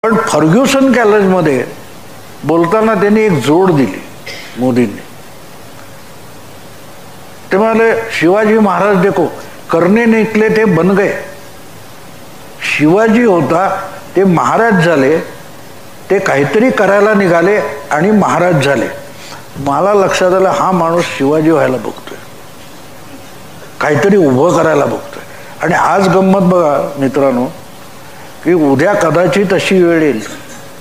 पण फर्ग्युसन कॉलेजमध्ये बोलताना त्यांनी एक जोड दिली मोदींनी. ते म्हणाले शिवाजी महाराज देखो करने निकले ते बन गए. शिवाजी होता ते महाराज झाले, ते काहीतरी करायला निघाले आणि महाराज झाले. मला लक्षात आलं हा माणूस शिवाजी व्हायला बघतोय, काहीतरी उभं करायला बघतोय. आणि आज गंमत बघा मित्रांनो की उद्या कदाचित अशी वेळ येईल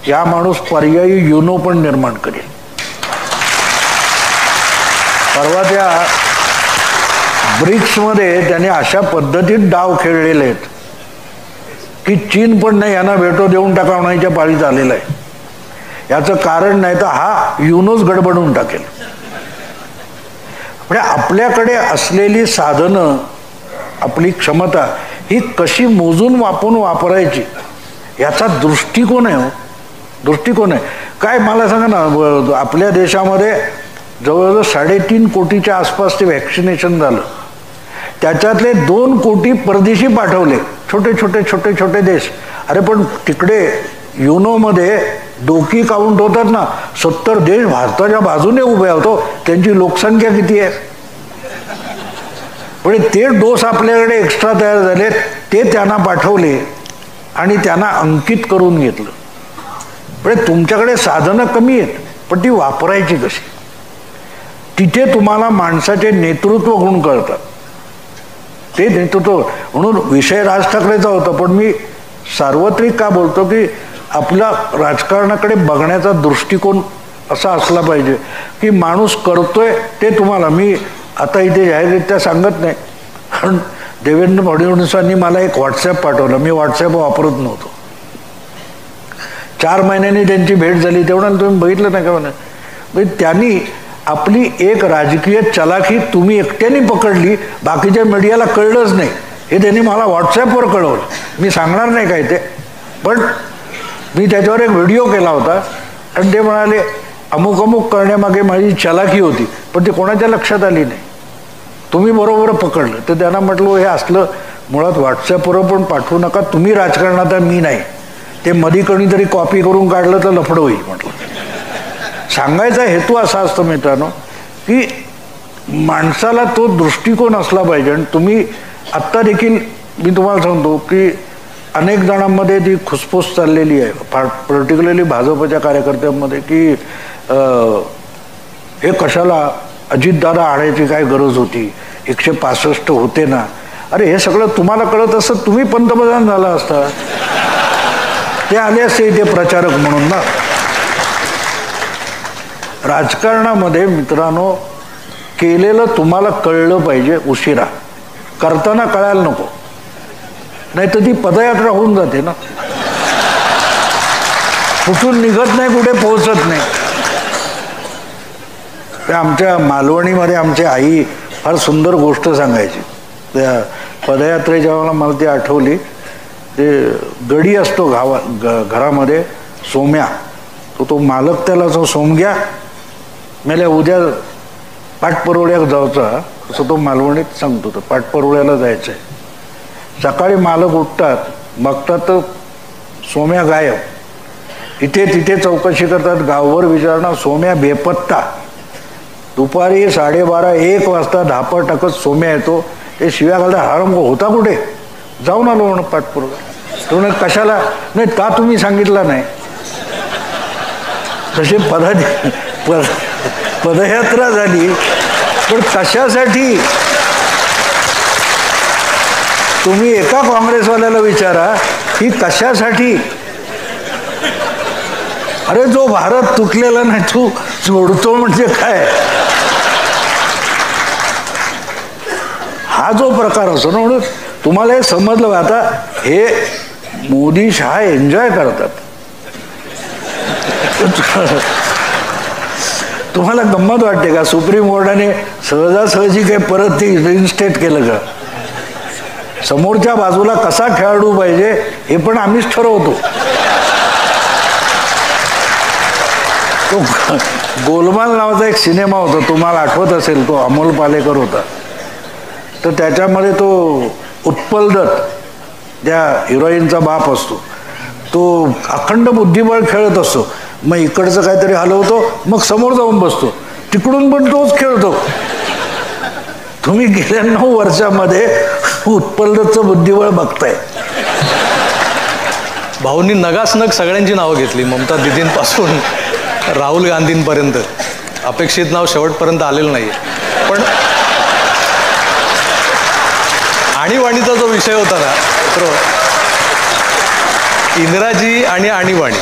या माणूस पर्यायी युनो पण निर्माण करेल. परवा त्या ब्रिक्समध्ये त्याने अशा पद्धतीत डाव खेळलेले आहेत की चीन पण नाही यांना भेटो देऊन टाकावण्याच्या पाळीत आलेला आहे. याचं कारण नाही तर हा युनोच गडबडून टाकेल. म्हणजे आपल्याकडे असलेली साधनं, आपली क्षमता ही कशी मोजून वापरून वापरायची याचा दृष्टिकोन आहे. दृष्टिकोन आहे काय मला सांगा ना, आपल्या देशामध्ये जवळजवळ 3.5 कोटीच्या आसपास ते व्हॅक्सिनेशन झालं. त्याच्यातले 2 कोटी परदेशी पाठवले, छोटे छोटे छोटे छोटे देश. अरे पण तिकडे युनोमध्ये डोकी काउंट होतात ना, 70 देश भारताच्या बाजूने उभे होतो. त्यांची लोकसंख्या किती आहे? म्हणजे ते डोस आपल्याकडे एक्स्ट्रा तयार झाले, ते त्यांना पाठवले आणि त्यांना अंकित करून घेतलं. म्हणजे तुमच्याकडे साधनं कमी आहेत, पण ती वापरायची कशी? तिथे तुम्हाला माणसाचे नेतृत्व गुण कळतात. ते नेतृत्व म्हणून विषय राज ठाकरेचा होता, पण मी सार्वत्रिक का बोलतो की आपला राजकारणाकडे बघण्याचा दृष्टिकोन असा असला पाहिजे की माणूस करतोय ते तुम्हाला, मी आता इथे जाहीररित्या सांगत नाही, पण देवेंद्र फडणवीसांनी मला एक व्हॉट्सॲप पाठवलं. मी व्हॉट्सॲप वापरत नव्हतो. 4 महिन्यांनी त्यांची भेट झाली. तेवढा तुम्ही बघितलं नाही का म्हणा, म्हणजे त्यांनी आपली एक राजकीय चलाखी तुम्ही एकट्याने पकडली, बाकीच्या मीडियाला कळलंच नाही. हे त्यांनी मला व्हॉट्सॲपवर कळवलं. मी सांगणार नाही काय ते, पण मी त्याच्यावर एक व्हिडिओ केला होता आणि ते म्हणाले अमुक अमुक करण्यामागे माझी चलाखी होती, पण ते कोणाच्या लक्षात आली नाही. तुम्ही बरोबर पकडलं. तर त्यांना म्हटलं हे असलं मुळात व्हॉट्सॲपवर पण पाठवू नका, तुम्ही राजकारणात आहे, मी नाही. ते मधी कोणीतरी कॉपी करून काढलं तर लफडं होईल. म्हटलं सांगायचा हेतू असा असतो मित्रांनो की माणसाला तो दृष्टिकोन असला पाहिजे. आणि तुम्ही आत्ता देखील मी तुम्हाला सांगतो की अनेक जणांमध्ये ती खुसफुस चाललेली आहे, पर्टिक्युलरली भाजपच्या कार्यकर्त्यांमध्ये, की हे कशाला अजितदादा आणायची काय गरज होती, 165 होते ना. अरे हे सगळं तुम्हाला कळत असतं तुम्ही पंतप्रधान झाला असता, ते आले असते इथे प्रचारक म्हणून ना. राजकारणामध्ये मित्रांनो केलेलं तुम्हाला कळलं पाहिजे, उशिरा करताना कळायला नको, नाही तर ती पदयात्रा होऊन जाते ना, कुठून निघत नाही, कुठे पोहोचत नाही. आमच्या मालवणीमध्ये आमची आई फार सुंदर गोष्ट सांगायची. त्या पदयात्रेच्या वेळेला मला ती आठवली. ते गडी असतो घरामध्ये सोम्या, तो मालक त्याला जो सोमग्या मेल्या उद्या पाटपरोळ्यात जायचा, असं तो मालवणीत सांगतो. तर पाटपरोळ्याला जायचं आहे. सकाळी मालक उठतात, बघतात तर सोम्या गायब. इथे तिथे चौकशी करतात, गावभर विचारणं, सोम्या बेपत्ता. दुपारी 12:30-1 वाजता धापा टाकत सोम्या येतो. ते शिव्या घालता, हरम होता कुठे? जाऊन आलो म्हणून पाटपरोळ्यात. तो कशाला? नाही का तुम्ही सांगितला नाही. तसे पदयात्रा झाली, पण कशासाठी? तुम्ही एका काँग्रेसवाल्याला विचारा की कशासाठी? अरे जो भारत तुटलेला नाही तू जोडतो म्हणजे काय? हा जो प्रकार असतो ना, म्हणून तुम्हाला हे समजलं. आता हे मोदी शहा एन्जॉय करतात. तुम्हाला गंमत वाटते का? सुप्रीम कोर्टाने सहजासहजी काही परत ती रिइन्स्टेट केलं का? समोरच्या बाजूला कसा खेळाडू पाहिजे हे पण आम्हीच ठरवतो. तो गोलमाल नावाचा एक सिनेमा होता, तुम्हाला आठवत असेल, तो अमोल पालेकर होता. तर त्याच्यामध्ये तो उत्पल दत्त त्या हिरोईनचा बाप असतो. तो अखंड बुद्धिबळ खेळत असतो. मग इकडचं काहीतरी हलवतो, मग समोर जाऊन बसतो, तिकडून पण तोच खेळतो. तुम्ही गेल्या 9 वर्षामध्ये उत्पलदत्तचं बुद्धिबळ बघताय. भाऊंनी नगासनग सगळ्यांची नावं घेतली, ममता दिदींपासून राहुल गांधींपर्यंत. अपेक्षित नाव शेवटपर्यंत आलेलं नाही. पण आणीबाणीचा जो विषय होता ना मित्र, इंदिराजी आणि आणीबाणी.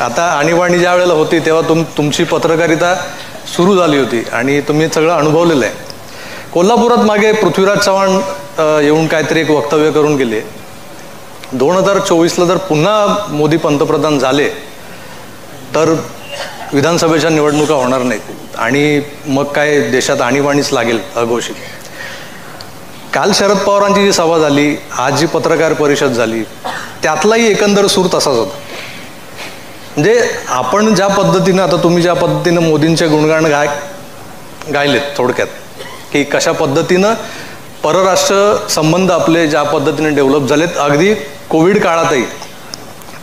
आता आणीबाणी ज्या वेळेला होती तेव्हा तुमची पत्रकारिता सुरू झाली होती आणि तुम्ही सगळं अनुभवलेलं आहे. कोल्हापुरात मागे पृथ्वीराज चव्हाण येऊन काहीतरी एक वक्तव्य करून गेले, 2024ला जर पुन्हा मोदी पंतप्रधान झाले तर विधानसभेच्या निवडणुका होणार नाहीत आणि मग काय देशात आणीबाणीच लागेल अघोषित. काल शरद पवारांची जी सभा झाली, आज जी पत्रकार परिषद झाली, त्यातलाही एकंदर सूर तसाच होता. म्हणजे आपण ज्या पद्धतीनं, आता तुम्ही ज्या पद्धतीनं मोदींचे गुणगान गायलेत थोडक्यात, की कशा पद्धतीनं परराष्ट्र संबंध आपले ज्या पद्धतीने डेव्हलप झालेत, अगदी कोविड काळातही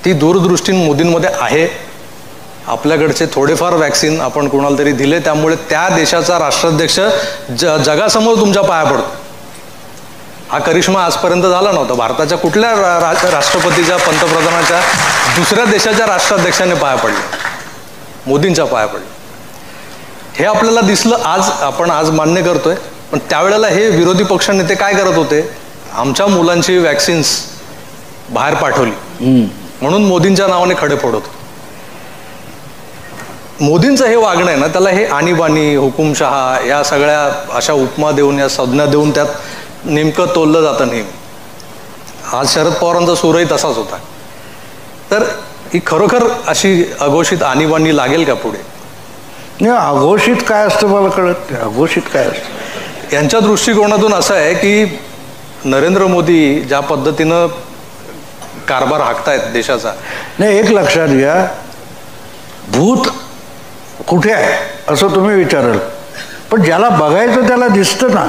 ती दूरदृष्टी मोदींमध्ये आहे. आपल्याकडचे थोडेफार वॅक्सिन आपण कोणाला तरी दिले, त्यामुळे त्या देशाचा राष्ट्राध्यक्ष जगासमोर तुमच्या पाया पडतो. हा करिश्मा आजपर्यंत झाला नव्हता. भारताच्या कुठल्या राष्ट्रपतीच्या, पंतप्रधानाच्या, दुसऱ्या देशाच्या राष्ट्राध्यक्षाने पाया पडले, मोदींच्या पाया पडले. हे आपल्याला दिसलं. आपण आज मान्य करतोय, पण त्यावेळेला हे विरोधी पक्ष नेते काय करत होते, आमच्या मुलांची वॅक्सिन्स बाहेर पाठवली म्हणून मोदींच्या नावाने खडे फोडत. मोदींचं हे वागणं आहे ना, त्याला हे आणीबाणी, हुकुमशहा या सगळ्या अशा उपमा देऊन, या संज्ञा देऊन त्यात नेमकं तोललं जातं नेहमी. आज शरद पवारांचा सूरही तसाच होता. तर ही खरोखर अशी अघोषित आणीबाणी लागेल का पुढे? नाही, अघोषित काय असतं मला कळत नाही. अघोषित काय असतं यांच्या दृष्टिकोनातून असं आहे की नरेंद्र मोदी ज्या पद्धतीनं कारभार हाकतायत देशाचा. नाही, एक लक्षात घ्या, भूत कुठे आहे असं तुम्ही विचाराल, पण ज्याला बघायचं त्याला दिसतं ना.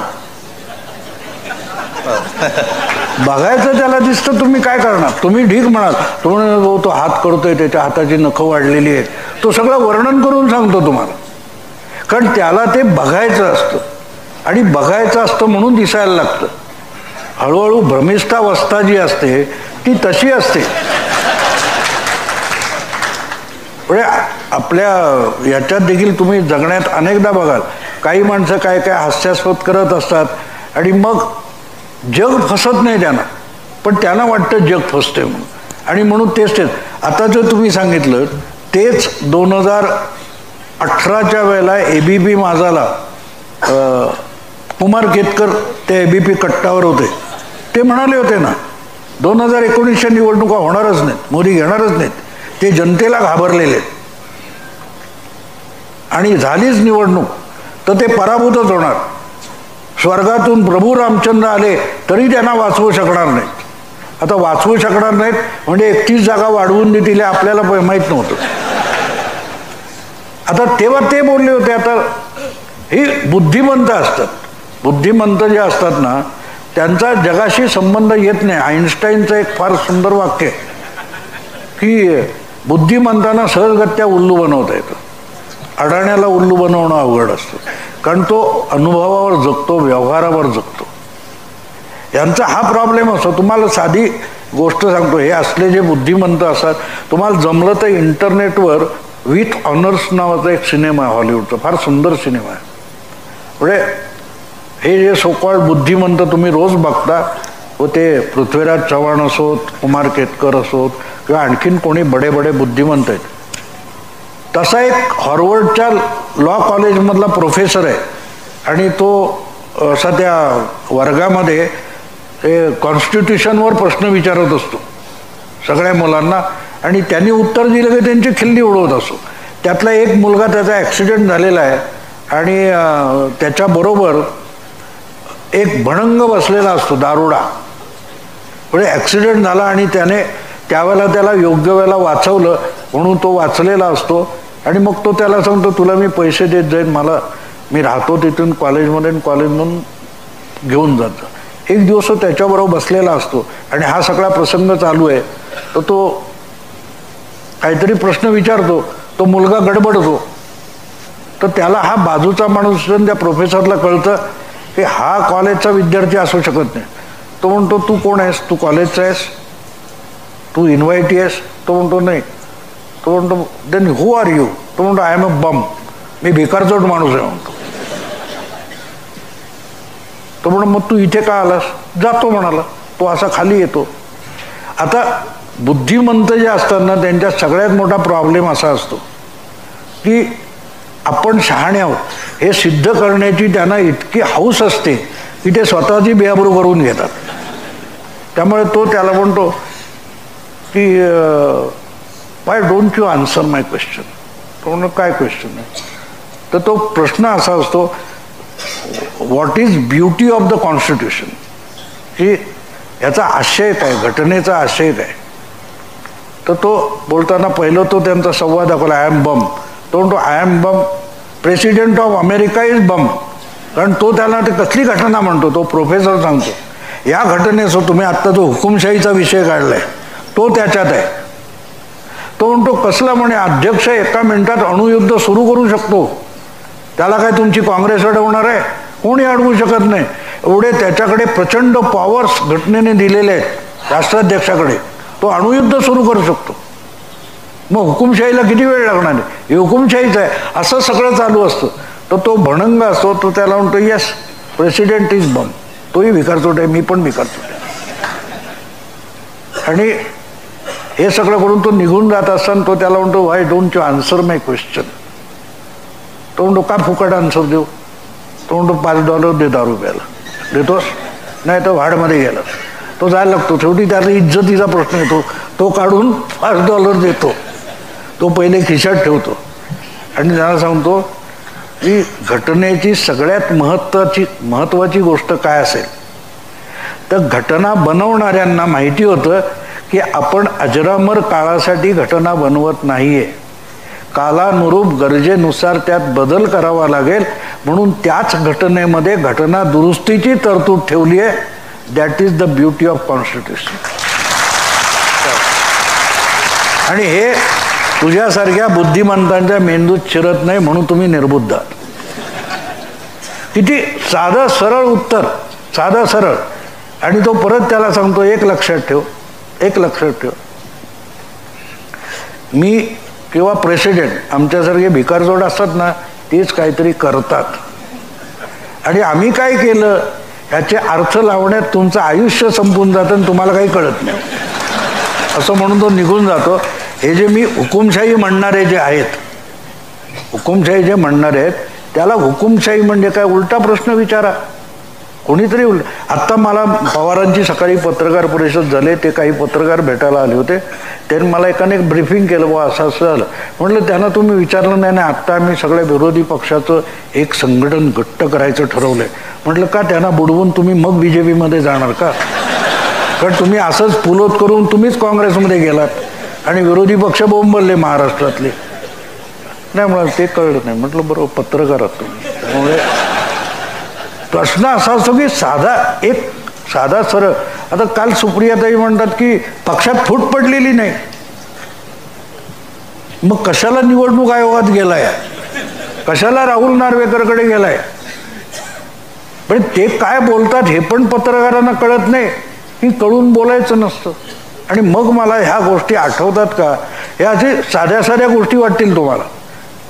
बघायचं त्याला दिसतं, तुम्ही काय करणार? तुम्ही ढीक म्हणाल, तुम्ही तो हात करतोय, त्याच्या हाताची नखं वाढलेली आहेत, तो सगळं वर्णन करून सांगतो तुम्हाला. कारण त्याला ते बघायचं असतं आणि बघायचं असतं म्हणून दिसायला लागतं. हळूहळू भ्रमिष्ठावस्था जी असते ती तशी असते. म्हणजे आपल्या याच्यात देखील तुम्ही जगण्यात अनेकदा बघाल, काही माणसं काय काय हास्यास्पद करत असतात आणि मग जग फसत नाही त्यांना, पण त्यांना वाटतं जग फसते म्हणून, आणि म्हणून तेच आता जर तुम्ही सांगितलं तेच 2018च्या वेळेला ABP माझाला कुमार केतकर ते ABP कट्टावर होते, ते म्हणाले होते ना 2019च्या निवडणुका होणारच नाहीत, मोदी घेणारच नाहीत, ते जनतेला घाबरलेले आणि झालीच निवडणूक तर ते पराभूतच होणार. स्वर्गातून प्रभू रामचंद्र आले तरी त्यांना वाचवू शकणार नाहीत. आता वाचवू शकणार नाहीत म्हणजे 31 जागा वाढवून देतील आपल्याला माहीत नव्हतं. आता तेव्हा ते बोलले होते. आता ही बुद्धिमंत असतात, बुद्धिमंत जे असतात ना त्यांचा जगाशी संबंध येत नाही. आईन्स्टाईनचं एक फार सुंदर वाक्य आहे की बुद्धिमंतांना सहजगत्या उल्लू बनवता येतं, अडाण्याला उल्लू बनवणं अवघड असतं, कारण तो अनुभवावर जगतो, व्यवहारावर जगतो. यांचा हा प्रॉब्लेम असतो. तुम्हाला साधी गोष्ट सांगतो, हे असले जे बुद्धिमंत असतात, तुम्हाला जमलं तर इंटरनेटवर विथ ऑनर्स नावाचा एक सिनेमा आहे हॉलिवूडचा, फार सुंदर सिनेमा आहे. म्हणजे हे जे सोकॉल्ड बुद्धिमंत तुम्ही रोज बघता, व ते पृथ्वीराज चव्हाण असोत, कुमार केतकर असोत किंवा आणखीन कोणी बडे बडे बुद्धिमंत आहेत, तसा एक हॉर्वर्डच्या लॉ कॉलेजमधला प्रोफेसर आहे आणि तो असा त्या वर्गामध्ये ते कॉन्स्टिट्यूशनवर प्रश्न विचारत असतो सगळ्या मुलांना, आणि त्यांनी उत्तर दिलं की त्यांची खिल्ली उडवत असतो. त्यातला एक मुलगा, त्याचा ॲक्सिडेंट झालेला आहे आणि त्याच्याबरोबर एक भणंग बसलेला असतो, दारुडा. म्हणजे ॲक्सिडेंट झाला आणि त्याने त्यावेळेला त्याला योग्य वेळेला वाचवलं म्हणून तो वाचलेला असतो, आणि मग तो त्याला सांगतो तुला मी पैसे देत जाईन, मी राहतो तिथून कॉलेजमध्ये, कॉलेजमधून घेऊन जातो. एक दिवस तो त्याच्याबरोबर बसलेला असतो आणि हा सगळा प्रसंग चालू आहे, तर तो काहीतरी प्रश्न विचारतो, तो मुलगा गडबडतो, तर त्याला हा बाजूचा माणूस त्या प्रोफेसरला कळतं की हा कॉलेजचा विद्यार्थी असू शकत नाही. तो म्हणतो तू कोण आहेस, तू कॉलेजचा आहेस, तू इन्व्हायटी आहेस? तो म्हणतो नाही. तो म्हणतो देन हू आर यू? तो म्हणतो आय एम अ बम, मी भिकारचोट माणूस आहे म्हणतो. तो म्हणतो मग तू इथे का आलास? जातो म्हणाला. तो असा खाली येतो. आता बुद्धिमंत जे असतात ना, त्यांच्या सगळ्यात मोठा प्रॉब्लेम असा असतो की आपण शहाणे आहोत हे सिद्ध करण्याची त्यांना इतकी हौस असते की ते स्वतःची बेआबरू करून घेतात. त्यामुळे तो त्याला म्हणतो की why don't you answer my question? तो म्हणतो काय क्वेश्चन आहे? तर तो प्रश्न असा असतो, what is beauty of the constitution, की याचा आशय काय, घटनेचा आशय काय? तर तो बोलताना पहिलं तो त्यांचा संवाद दाखवला, आय एम बम. तो म्हणतो I am bomb, president of America is bomb. कारण तो त्याला ते कसली घटना म्हणतो, तो प्रोफेसर सांगतो या घटनेचा तुम्ही आत्ता जो हुकुमशाहीचा विषय काढलाय तो त्याच्यात आहे. तो म्हणतो कसला? म्हणे अध्यक्ष एका मिनिटात अणुयुद्ध सुरू करू शकतो, त्याला काय तुमची काँग्रेस अडवणार आहे? कोणी अडवू शकत नाही. एवढे त्याच्याकडे प्रचंड पॉवर्स घटनेने दिलेले आहेत राष्ट्राध्यक्षाकडे, तो अणुयुद्ध सुरू करू शकतो. मग हुकुमशाहीला किती वेळ लागणार आहे? हे हुकुमशाहीच आहे. असं सगळं चालू असतं. तर तो भणंग असतो, तो त्याला म्हणतो येस प्रेसिडेंट इज बम. तोही भिकारचोट आहे, मी पण भिकारचोट आहे. आणि हे सगळं करून तो निघून जात असताना तो त्याला म्हणतो why don't you answer my question? तो म्हणतो का फुकट आन्सर देऊ? तो म्हणतो $5 दे दारू प्यायला. देतोस? नाही तर वाढमध्ये गेला. तो जायला लागतो. शेवटी त्याचा इज्जतीचा प्रश्न येतो. तो काढून $5 देतो. तो पहिले खिशात ठेवतो आणि त्याला सांगतो की घटनेची सगळ्यात महत्त्वाची गोष्ट काय असेल तर घटना बनवणाऱ्यांना माहिती होतं की आपण अजरामर काळासाठी घटना बनवत नाहीये, कालानुरूप गरजेनुसार त्यात बदल करावा लागेल म्हणून त्याच घटनेमध्ये घटना दुरुस्तीची तरतूद ठेवली आहे. That is the beauty of constitution. आणि हे तुझ्यासारख्या बुद्धिमंतांच्या मेंदूत शिरत नाही म्हणून तुम्ही निर्बुद्ध आहात. किती साधं सरळ उत्तर, साधं सरळ. आणि तो परत त्याला सांगतो एक लक्षात ठेव, एक लक्षात ठेव, मी किंवा प्रेसिडेंट आमच्यासारखे भिकारचोट असतात ना तेच काहीतरी करतात आणि आम्ही काय केलं ह्याचे अर्थ लावण्यात तुमचं आयुष्य संपून जातं आणि तुम्हाला काही कळत नाही असं म्हणून तो निघून जातो. हे जे मी हुकुमशाही म्हणणारे जे आहेत, हुकुमशाही जे म्हणणारे आहेत त्याला हुकुमशाही म्हणजे काय उलटा प्रश्न विचारा. कोणीतरी आत्ता मला पवारांची सकाळी पत्रकार परिषद झाले, ते काही पत्रकार भेटायला आले होते. त्यांनी मला एकाने एक ब्रीफिंग केलं, बा असं असं झालं. म्हटलं त्यांना तुम्ही विचारलं नाही ना, आत्ता आम्ही सगळ्या विरोधी पक्षाचं एक संघटन घट्ट करायचं ठरवलं आहे. म्हटलं का? त्यांना बुडवून तुम्ही मग BJPमध्ये जाणार का? कारण तुम्ही असंच पुलोत करून तुम्हीच काँग्रेसमध्ये गेलात आणि विरोधी पक्ष बोंबलले महाराष्ट्रातले. नाही मला ते कळलं नाही. म्हटलं बरोबर पत्रकार आहात तुम्ही. त्यामुळे प्रश्न असा असतो की साधा सरळ. आता काल सुप्रियाताई म्हणतात की पक्षात फूट पडलेली नाही, मग कशाला निवडणूक आयोगात गेलाय, कशाला राहुल नार्वेकरकडे गेलाय? पण ते काय बोलतात हे पण पत्रकारांना कळत नाही की कळून बोलायचं नसतं. आणि मग मला ह्या गोष्टी आठवतात का? ह्या अशी साध्या साध्या गोष्टी वाटतील तुम्हाला,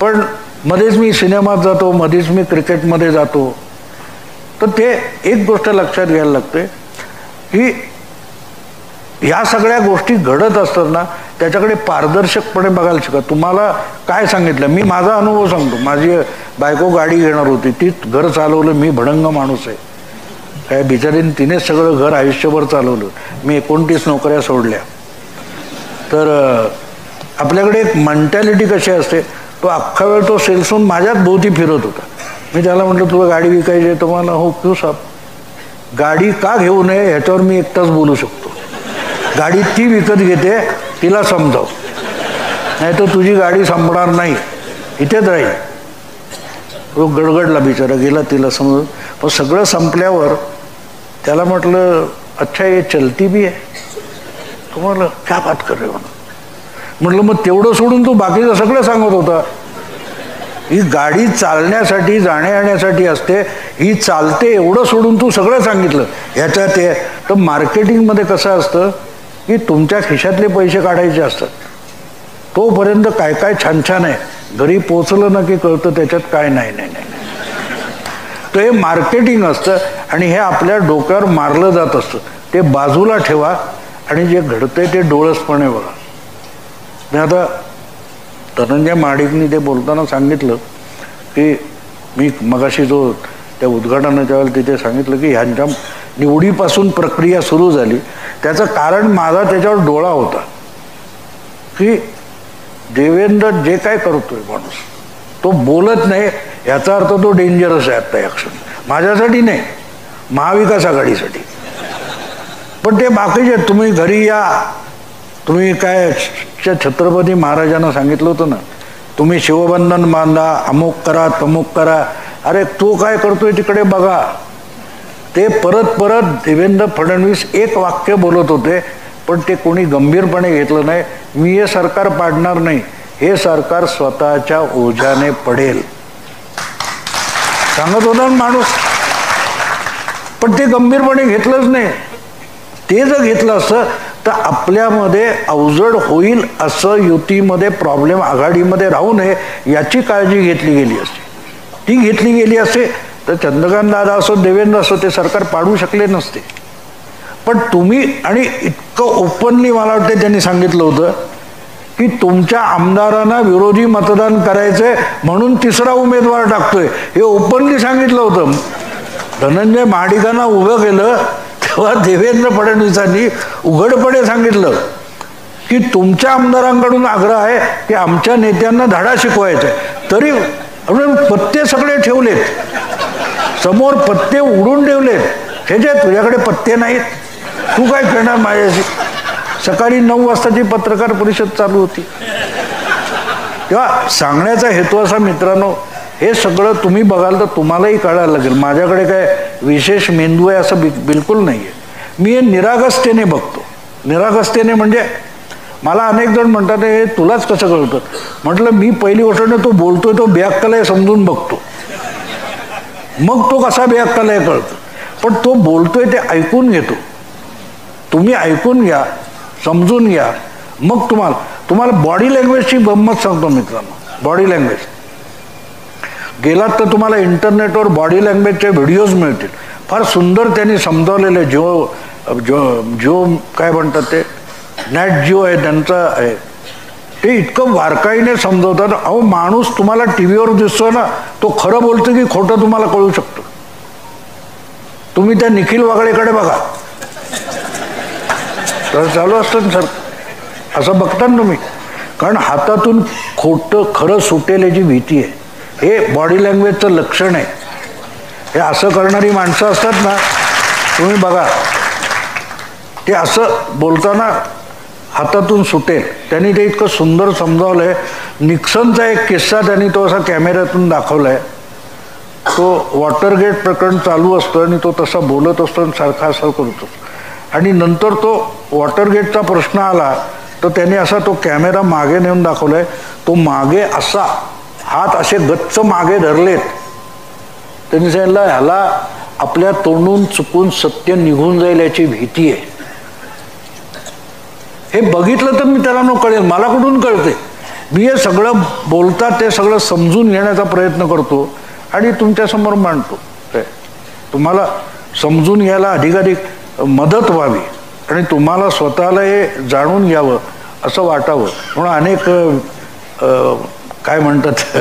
पण मध्येच मी सिनेमात जातो, मध्येच मी क्रिकेटमध्ये जातो. तर ते एक गोष्ट लक्षात घ्यायला लागते की ह्या सगळ्या गोष्टी घडत असतात ना त्याच्याकडे पारदर्शकपणे बघायला शिका. तुम्हाला काय सांगितलं, मी माझा अनुभव सांगतो. माझी बायको गाडी घेणार होती, ती घर चालवलं. मी भडंग माणूस आहे, काय बिचारीने तिनेच सगळं घर आयुष्यभर चालवलं. मी 29 नोकऱ्या सोडल्या. तर आपल्याकडे एक मेंटॅलिटी कशी असते, तो अख्खा वेळ तो सेल्समन माझ्याच भोवती फिरत होता. मी त्याला म्हटलं तुला गाडी विकायची आहे? तुम्हाला हो क्यू साहेब. गाडी का घेऊ नये ह्याच्यावर मी एकटाच बोलू शकतो. गाडी ती विकत घेते, तिला समजाव, नाही तर तुझी गाडी संपणार नाही, इथेच राहील. तो गडगडला, बिचारा गेला, तिला समजून. पण सगळं संपल्यावर त्याला म्हटलं अच्छा ये चलती भी आहे? तो म्हटलं क्या बात कर रहे हो? म्हटलं मग तेवढं सोडून तू बाकीचं सगळं सांगत होता. ही गाडी चालण्यासाठी जाण्या येण्यासाठी असते, ही चालते एवढं सोडून तू सगळं सांगितलं ह्याच्यात ते. तर मार्केटिंगमध्ये कसं असतं की तुमच्या खिशातले पैसे काढायचे असतात. तोपर्यंत काय काय छान छान आहे, घरी पोचलं ना की कळतं त्याच्यात काय नाही नाही नाही. तर हे मार्केटिंग असतं आणि हे आपल्या डोक्यावर मारलं जात असतं. ते बाजूला ठेवा आणि जे घडतंय ते डोळसपणे बघा. मी आता धनंजय महाडिकनी ते बोलताना सांगितलं की मी मगाशी जो त्या उद्घाटनाच्या वेळेला तिथे सांगितलं की ह्यांच्या निवडीपासून प्रक्रिया सुरू झाली, त्याचं कारण माझा त्याच्यावर डोळा होता की देवेंद्र जे काय करतोय माणूस, तो बोलत नाही याचा अर्थ तो डेंजरस आहे आत्ता या क्षणी. माझ्यासाठी नाही, महाविकास आघाडीसाठी. पण ते बाकीचे तुम्ही घरी या, तुम्ही काय छत्रपती महाराजांना सांगितलं होतं ना, तुम्ही शिवबंधन बांधा, अमुक करा तमुक करा. अरे तो काय करतोय तिकडे बघा. ते परत परत देवेंद्र फडणवीस एक वाक्य बोलत होते, पण ते कोणी गंभीरपणे घेतलं नाही. मी हे सरकार पाडणार नाही, हे सरकार स्वतःच्या ओझ्याने पडेल सांगत होता माणूस. पण ते गंभीरपणे घेतलंच नाही. ते जर घेतलं असतं तर आपल्यामध्ये अवजड होईल असं युतीमध्ये प्रॉब्लेम आघाडीमध्ये राहू नये याची काळजी घेतली गेली असते. ती घेतली गेली असते तर चंद्रकांत दादा असो देवेंद्र असो ते सरकार पाडू शकले नसते. पण तुम्ही, आणि इतकं ओपनली मला वाटतं त्यांनी सांगितलं होतं की तुमच्या आमदारांना विरोधी मतदान करायचंय म्हणून तिसरा उमेदवार टाकतोय, हे ओपनली सांगितलं होतं. धनंजय महाडिकांना उभं केलं तेव्हा देवेंद्र फडणवीसांनी उघडपणे सांगितलं की तुमच्या आमदारांकडून आग्रह आहे की आमच्या नेत्यांना धडा शिकवायचा आहे. तरी पत्ते सगळे ठेवलेत समोर, पत्ते उडून ठेवलेत. हे जे तुझ्याकडे पत्ते नाहीत, तू काय करणार माझ्याशी. सकाळी 9 वाजताची पत्रकार परिषद चालू होती. तेव्हा सांगण्याचा हेतू असा मित्रांनो, हे सगळं तुम्ही बघाल तर तुम्हालाही कळायला लागेल. माझ्याकडे काय विशेष मेंदू आहे असं बिलकुल नाही आहे. मी हे निरागसतेने बघतो. निरागसतेने म्हणजे मला अनेक जण म्हणतात हे तुलाच कसं कळतं. म्हटलं मी पहिली गोष्ट तो बोलतोय तो बेअक्कल आहे समजून बघतो, मग तो कसा बेअक्कल आहे कळतं. पण तो बोलतोय ते ऐकून घेतो. तुम्ही ऐकून घ्या, समजून घ्या, मग तुम्हाला बॉडी लँग्वेजची गंमत सांगतो मित्रांनो. बॉडी लँग्वेज गेलात तर तुम्हाला इंटरनेटवर बॉडी लँग्वेजचे व्हिडिओज मिळतील. फार सुंदर त्यांनी समजावलेले. जिओ काय म्हणतात ते, नॅट जिओ आहे त्यांचा आहे, ते इतकं बारकाईने समजवतात. अहो माणूस तुम्हाला टी व्हीवर दिसतो ना, तो खरं बोलतो की खोटं तुम्हाला कळू शकतो. तुम्ही त्या निखिल वागळेकडे बघा, तर चालू असतं ना सर, असं बघता ना तुम्ही. कारण हातातून खोटं खरं सुटेल याची भीती आहे. हे बॉडी लँग्वेजचं लक्षण आहे. हे असं करणारी माणसं असतात ना, तुम्ही बघा, ते असं बोलताना हातातून सुटेल. त्यांनी ते इतकं सुंदर समजावलं आहे. निक्सनचा एक किस्सा त्यांनी तो असा कॅमेऱ्यातून दाखवला आहे. तो वॉटरगेट प्रकरण चालू असतं आणि तो तसा बोलत असतो आणि सारखा असं करतो. आणि नंतर तो वॉटरगेटचा प्रश्न आला तर त्याने असा तो कॅमेरा मागे नेऊन दाखवलाय. तो मागे असा हात असे गच्च मागे धरलेत. त्यांनी सांगितलं ह्याला आपल्या तोंडून चुकून सत्य निघून जाईल याची भीती आहे. हे बघितलं तर मी त्याला कळेल, मला कुठून कळते. मी हे सगळं बोलतात ते सगळं समजून घेण्याचा प्रयत्न करतो आणि तुमच्यासमोर मांडतो. तुम्हाला समजून घ्यायला अधिकाधिक मदत व्हावी आणि तुम्हाला स्वतःला हे जाणून घ्यावं असं वाटावं म्हणून अनेक काय म्हणतात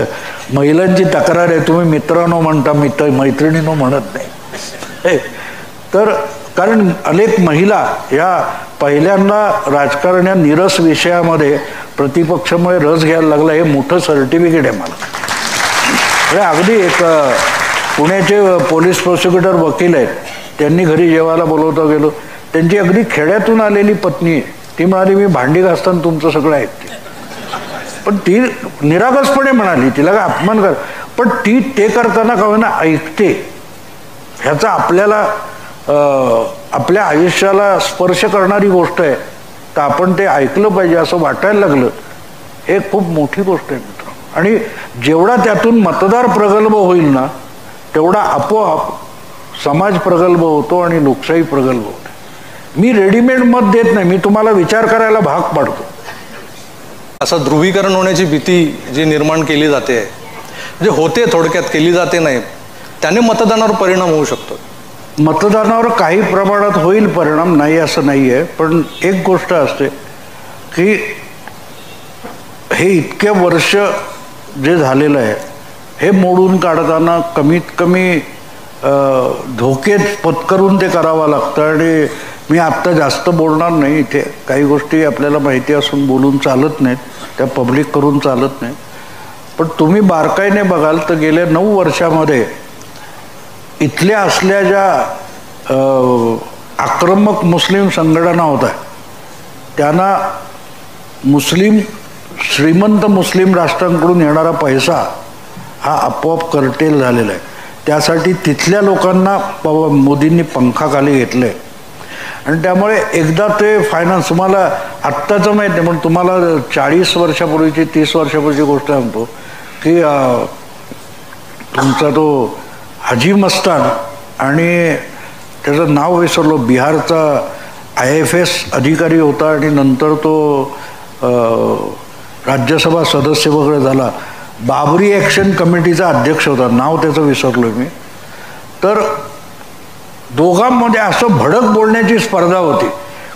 महिलांची तक्रार आहे, तुम्ही मित्रांनो म्हणता, मैत्रिणींनो म्हणत नाही. तर कारण अनेक महिला या पहिल्यांदा राजकारण या निरस विषयामध्ये प्रतिपक्षामुळे रस घ्यायला लागला. हे मोठं सर्टिफिकेट आहे मला. अगदी एक पुण्याचे पोलीस प्रोसिक्युटर वकील आहेत, त्यांनी घरी जेवायला बोलवता गेलो. त्यांची अगदी खेड्यातून आलेली पत्नी आहे. ती म्हणाली मी भांडी घासताना तुमचं सगळं ऐकते. पण ती निरागसपणे म्हणाली, तिला काय अपमान कर, पण ती ते करताना का होईना ऐकते. ह्याचा आपल्याला आपल्या आयुष्याला स्पर्श करणारी गोष्ट आहे, तर आपण ते ऐकलं पाहिजे असं वाटायला लागलं हे खूप मोठी गोष्ट आहे मित्र. आणि जेवढा त्यातून मतदार प्रगल्भ होईल ना तेवढा आपोआप समाज प्रगल्भ होतो आणि लोकशाही प्रगल्भ होते. मी रेडीमेड मत देत नाही, मी तुम्हाला विचार करायला भाग पाडतो. असं ध्रुवीकरण होण्याची भीती जी निर्माण केली जाते, जे होते थोडक्यात केली जाते नाही, त्याने मतदानावर परिणाम होऊ शकतो. मतदानावर काही प्रमाणात होईल परिणाम, नाही असं नाही आहे. पण एक गोष्ट असते की हे इतके वर्ष जे झालेलं आहे हे मोडून काढताना कमीत कमी धोके पत्करून ते करावं लागतं. आणि मी आत्ता जास्त बोलणार नाही, इथे काही गोष्टी आपल्याला माहिती असून बोलून चालत नाहीत, त्या पब्लिक करून चालत नाहीत. पण तुम्ही बारकाईने बघाल तर गेल्या 9 वर्षामध्ये इथल्या असल्या ज्या आक्रमक मुस्लिम संघटना होत्या त्यांना श्रीमंत मुस्लिम राष्ट्रांकडून येणारा पैसा हा आपोआप कर्टेल झालेला आहे. त्यासाठी तिथल्या लोकांना मोदींनी पंखाखाली घेतलं आहे. आणि त्यामुळे एकदा ते फायनान्स, तुम्हाला आत्ताचं माहीत नाही पण तुम्हाला 40 वर्षापूर्वीची 30 वर्षापूर्वीची गोष्ट सांगतो की तुमचा तो हाजी मस्तान आणि त्याचं नाव विसरलो, बिहारचा IFS अधिकारी होता आणि नंतर तो राज्यसभा सदस्य वगैरे झाला, बाबरी ॲक्शन कमिटीचा अध्यक्ष होता, नाव त्याचं विसरलो मी. तर दोघांमध्ये असं भडक बोलण्याची स्पर्धा होती,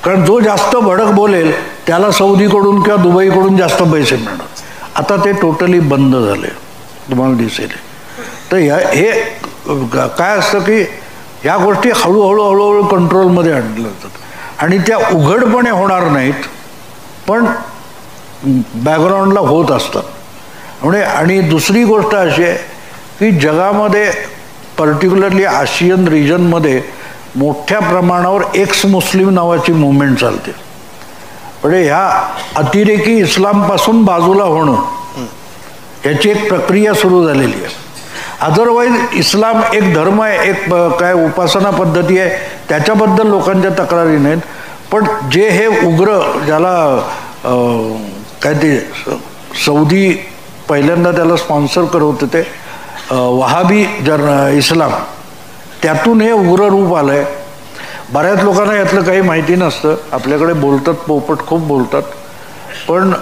कारण जो जास्त भडक बोलेल त्याला सौदीकडून किंवा दुबईकडून जास्त पैसे मिळणार. आता ते टोटली बंद झाले, तुम्हाला दिसेल. तर हे काय असतं की ह्या गोष्टी हळूहळू कंट्रोलमध्ये आणल्या जातात आणि त्या उघडपणे होणार नाहीत पण बॅकग्राऊंडला होत असतात. म्हणजे आणि दुसरी गोष्ट अशी आहे की जगामध्ये पर्टिक्युलरली आशियन रिजनमध्ये मोठ्या प्रमाणावर एक्स मुस्लिम नावाची मुवमेंट चालते. म्हणजे ह्या अतिरेकी इस्लामपासून बाजूला होणं याची एक प्रक्रिया सुरू झालेली आहे. अदरवाईज इस्लाम एक धर्म आहे, एक काय उपासना पद्धती आहे, त्याच्याबद्दल लोकांच्या तक्रारी नाहीत. पण जे हे उग्र ज्याला काय ते सौदी पहिल्यांदा त्याला स्पॉन्सर करत होते ते वहाबी इस्लाम, त्यातून हे उग्र रूप आलं आहे. बऱ्याच लोकांना यातलं काही माहिती नसतं, आपल्याकडे बोलतात, पोपट खूप बोलतात. पण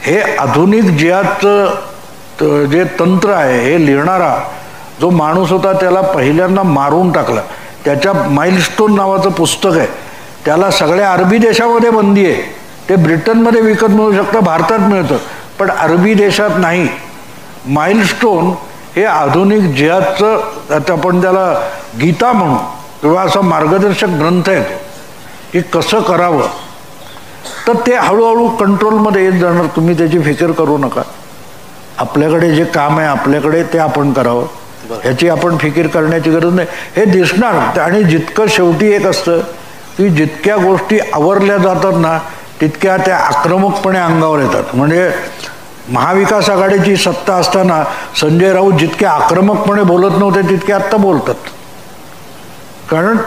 हे आधुनिक जिहादचं जे तंत्र आहे हे लिहिणारा जो माणूस होता त्याला पहिल्यांदा मारून टाकला. त्याच्या माइलस्टोन नावाचं पुस्तक आहे, त्याला सगळ्या अरबी देशामध्ये बंदी आहे. ते ब्रिटनमध्ये विकत मिळू शकतं, भारतात मिळतं, पण अरबी देशात नाही. माइलस्टोन हे आधुनिक जिहादचं, आता आपण त्याला गीता म्हणू किंवा असा मार्गदर्शक ग्रंथ आहे तो, की कसं करावं. तर ते हळूहळू कंट्रोलमध्ये येत जाणार, तुम्ही त्याची फिकीर करू नका. आपल्याकडे जे काम आहे आपल्याकडे ते आपण करावं, ह्याची आपण फिकीर करण्याची गरज नाही. हे दिसणार. आणि जितकं शेवटी एक असतं की जितक्या गोष्टी आवरल्या जातात ना तितक्या त्या आक्रमकपणे अंगावर येतात. म्हणजे महाविकास आघाडीची सत्ता असताना संजय राऊत जितके आक्रमकपणे बोलत नव्हते तितके आत्ता बोलतात, कारण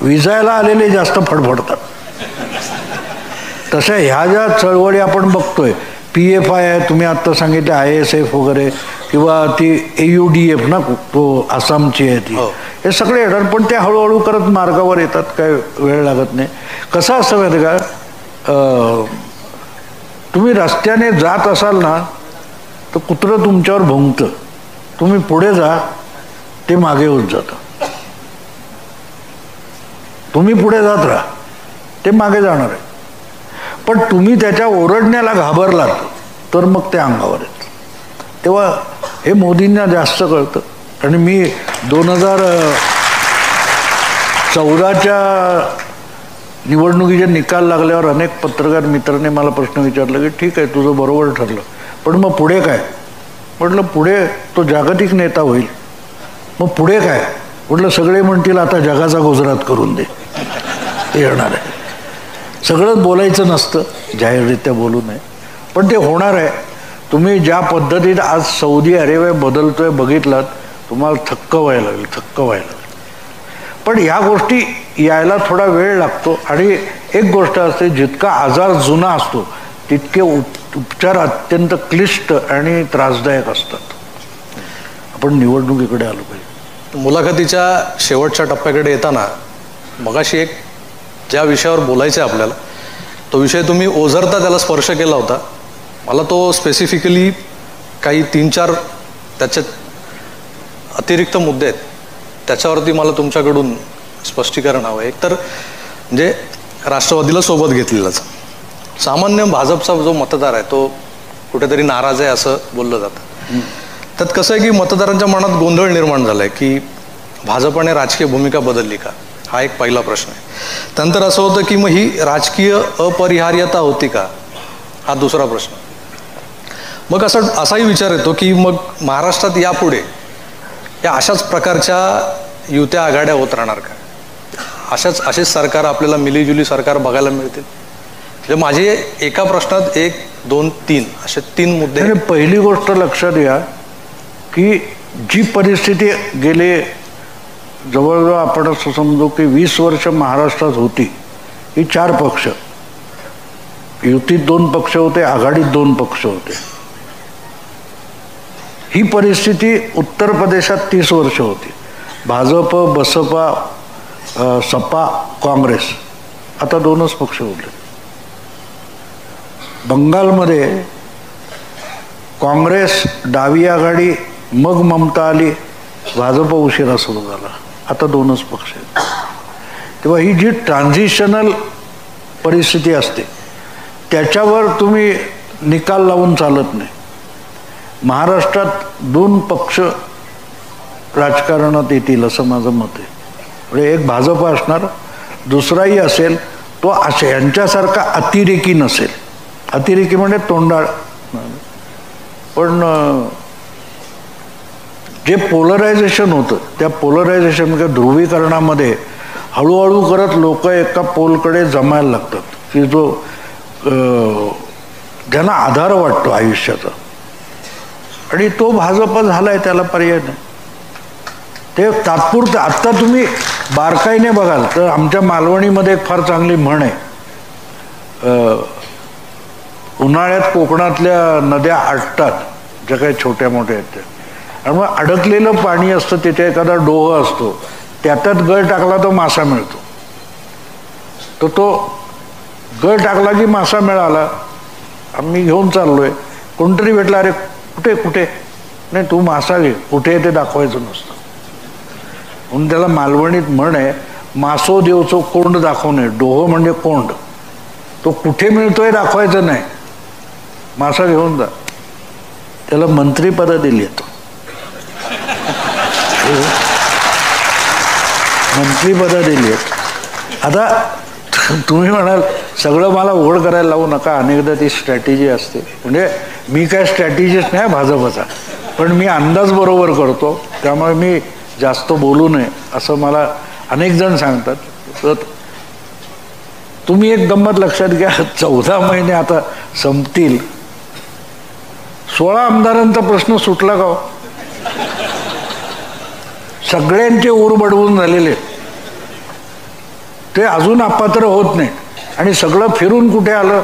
विजायला आलेले जास्त फडफडतात. तशा ह्या ज्या चळवळी आपण बघतोय, PFI आहे, तुम्ही आत्ता सांगितले ISF वगैरे, किंवा ती AUDF ना, तो आसामची आहे ती, हे सगळे येतात. पण ते हळूहळू करत मार्गावर येतात, काय वेळ लागत नाही. कसं असतं माहिती का, तुम्ही रस्त्याने जात असाल ना तर कुत्रं तुमच्यावर भुंकतं, तुम्ही पुढे जा ते मागे होत जातं. तुम्ही पुढे जात राहा ते मागे जाणार आहे. पण तुम्ही त्याच्या ओरडण्याला घाबरलात तर मग ते अंगावर येतं. तेव्हा हे मोदींना जास्त कळतं. आणि मी 2014च्या निवडणुकीचे निकाल लागल्यावर अनेक पत्रकार मित्रांनी मला प्रश्न विचारला की ठीक आहे तुझं बरोबर ठरलं, पण मग पुढे काय. म्हटलं पुढे तो जागतिक नेता होईल. मग पुढे काय. म्हटलं सगळे म्हणतील आता जगाचा गुजरात करून दे, ते येणार आहे. सगळंच बोलायचं नसतं, जाहीररित्या बोलू नये, पण ते होणार आहे. तुम्ही ज्या पद्धतीत आज सौदी अरेबिया बदलतोय बघितलात, तुम्हाला थक्क व्हायला लागेल, थक्क व्हायला लागेल. पण ह्या गोष्टी यायला थोडा वेळ लागतो. आणि एक गोष्ट असते, जितका आजार जुना असतो तितके उपचार अत्यंत क्लिष्ट आणि त्रासदायक असतात. आपण निवडणुकीकडे आलो पाहिजे. मुलाखतीच्या शेवटच्या टप्प्याकडे येताना मगाशी एक ज्या विषयावर बोलायचं आहे आपल्याला, तो विषय तुम्ही ओझरता त्याला स्पर्श केला होता. मला तो स्पेसिफिकली काही 3-4 त्याच्यात अतिरिक्त मुद्दे आहेत, त्याच्यावरती मला तुमच्याकडून स्पष्टीकरण हवं आहे. एक तर म्हणजे राष्ट्रवादीला सोबत घेतलेलाच सामान्य भाजपचा जो मतदार आहे तो कुठेतरी नाराज आहे असं बोललं जातं. त्यात कसं आहे की मतदारांच्या मनात गोंधळ निर्माण झाला आहे की भाजपने राजकीय भूमिका बदलली का, हा एक पहिला प्रश्न आहे. त्यानंतर असं होतं की मग ही राजकीय अपरिहार्यता होती का, हा दुसरा प्रश्न. मग असाही विचार येतो की मग महाराष्ट्रात यापुढे या अशाच प्रकारच्या युत्या आघाड्या होत राहणार का, असेच सरकार आपल्याला मिलीजुली सरकार बघायला मिळतील. म्हणजे माझे एका प्रश्नात 1, 2, 3 असे 3 मुद्दे. पहिली गोष्ट लक्षात घ्या की जी परिस्थिती गेले जवळजवळ आपण असं समजू की 20 वर्ष महाराष्ट्रात होती, ही 4 पक्ष, युतीत 2 पक्ष होते, आघाडीत 2 पक्ष होते. ही परिस्थिती उत्तर प्रदेशात 30 वर्ष होती. भाजप, बसपा, सपा, काँग्रेस, आता 2च पक्ष उरले. बंगालमध्ये काँग्रेस, डावी आघाडी, मग ममता आली, भाजप उशिरा सुरू झाला, आता 2च पक्ष आहेत. तेव्हा ही जी ट्रान्झिशनल परिस्थिती असते त्याच्यावर तुम्ही निकाल लावून चालत नाही. महाराष्ट्रात 2 पक्ष राजकारणात येतील असं माझं मत आहे. म्हणजे एक भाजप असणार, दुसराही असेल, तो असे यांच्यासारखा अतिरेकी नसेल. अतिरेकी म्हणजे तोंडाळ, पण जे पोलरायझेशन होतं त्या पोलरायझेशन म्हणजे ध्रुवीकरणामध्ये हळूहळू करत लोक एका पोलकडे जमायला लागतात की जो ज्यांना आधार वाटतो आयुष्याचा, आणि तो भाजप झालाय, त्याला पर्याय नाही. ते तात्पुरतं. आत्ता तुम्ही बारकाईने बघाल तर आमच्या मालवणीमध्ये एक फार चांगली म्हण आहे, उन्हाळ्यात कोकणातल्या नद्या आटतात ज्या काही छोट्या मोठ्या आहेत त्या, आणि मग अडकलेलं पाणी असतं, तिथे एखादा डोह असतो, त्याच्यात गळ टाकला तो मासा मिळतो. तर तो गळ टाकला की मासा मिळाला, आम्ही घेऊन चाललोय, कोणतरी भेटला, अरे कुठे कुठे, नाही तू मासा घे, कुठे ते दाखवायचं नसतं. म्हणून त्याला मालवणीत म्हण आहे, मासो देवचो कोंड दाखवणे. डोह म्हणजे कोंड, तो कुठे मिळतोय दाखवायचं नाही, मासा घेऊन जा. त्याला मंत्रीपद दिली आहेत, मंत्रीपद दिली आहेत. आता तुम्ही म्हणाल सगळं मला ओढ करायला लावू नका, अनेकदा ती स्ट्रॅटेजी असते. म्हणजे मी काय स्ट्रॅटेजिस्ट नाही भाजपचा, पण मी अंदाज बरोबर करतो, त्यामुळे मी जास्त बोलू नये असं मला अनेक जण सांगतात. तर तुम्ही एक गंमत लक्षात घ्या, 14 महिने आता संपतील, 16 आमदारांचा प्रश्न सुटला का हो? सगळ्यांचे ऊर बडवून झालेले, ते अजून अपात्र होत नाही, आणि सगळं फिरून कुठे आलं?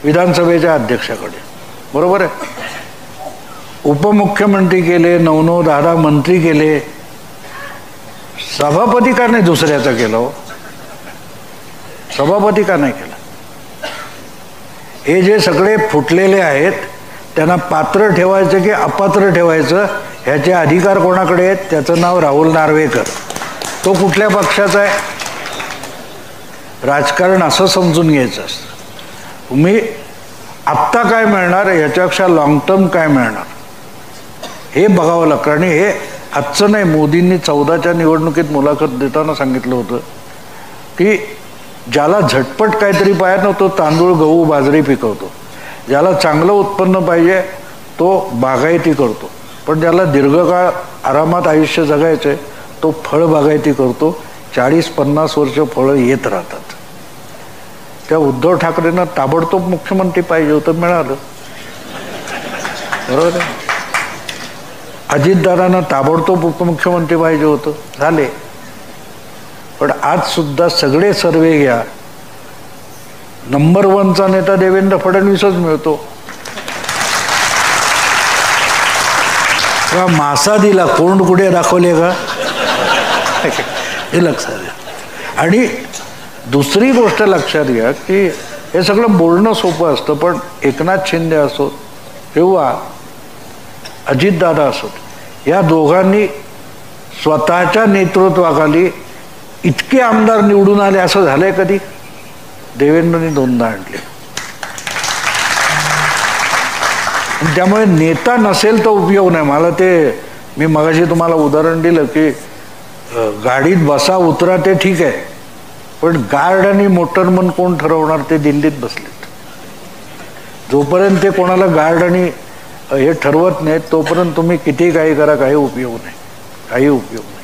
विधानसभेच्या अध्यक्षाकडे. बरोबर आहे. उपमुख्यमंत्री केले, 9-10 मंत्री केले, सभापती का नाही दुसऱ्याचा केला हो? सभापती का नाही केला? हे जे सगळे फुटलेले आहेत त्यांना पात्र ठेवायचं की अपात्र ठेवायचं ह्याचे अधिकार कोणाकडे आहेत? त्याचं नाव राहुल नार्वेकर. तो कुठल्या पक्षाचा आहे? राजकारण असं समजून घ्यायचं असतं. तुम्ही आत्ता काय मिळणार, याच्यापेक्षा लॉंग टर्म काय मिळणार हे बघावं लागतं. आणि हे आजचं नाही, मोदींनी 14च्या निवडणुकीत मुलाखत देताना सांगितलं होतं की ज्याला झटपट काहीतरी पाहिजे ना तो तांदूळ, गहू, बाजरी पिकवतो, ज्याला चांगलं उत्पन्न पाहिजे तो बागायती करतो, पण ज्याला दीर्घकाळ आरामात आयुष्य जगायचं आहे तो फळ बागायती करतो. 40-50 वर्ष फळं येत राहतात. त्या उद्धव ठाकरेंना ताबडतोब मुख्यमंत्री पाहिजे होतं, मिळालं. बरोबर आहे. अजितदादांना ताबडतोब उपमुख्यमंत्री पाहिजे होतं, झाले. पण आज सुद्धा सगळे सर्वे घ्या, नंबर 1चा नेता देवेंद्र फडणवीसच मिळतो. का मासा दिला, कोंड कुठे दाखवले का, हे लक्षात घ्या. आणि दुसरी गोष्ट लक्षात घ्या की हे सगळं बोलणं सोपं असतं, पण एकनाथ शिंदे असो किंवा अजितदादा असोत, या दोघांनी स्वतःच्या नेतृत्वाखाली इतके आमदार निवडून आले असं झालंय कधी? देवेंद्रनी 2दा आणले. त्यामुळे नेता नसेल तर उपयोग नाही. मला ते मी मगाशी तुम्हाला उदाहरण दिलं की गाडीत बसा उतरा ते ठीक आहे, पण गार्ड आणि मोटरमन कोण ठरवणार? ते दिल्लीत बसलेत. जोपर्यंत ते कोणाला गार्ड आणि हे ठरवत नाहीत तोपर्यंत तुम्ही किती काही करा, काही उपयोग नाही, काही उपयोग नाही.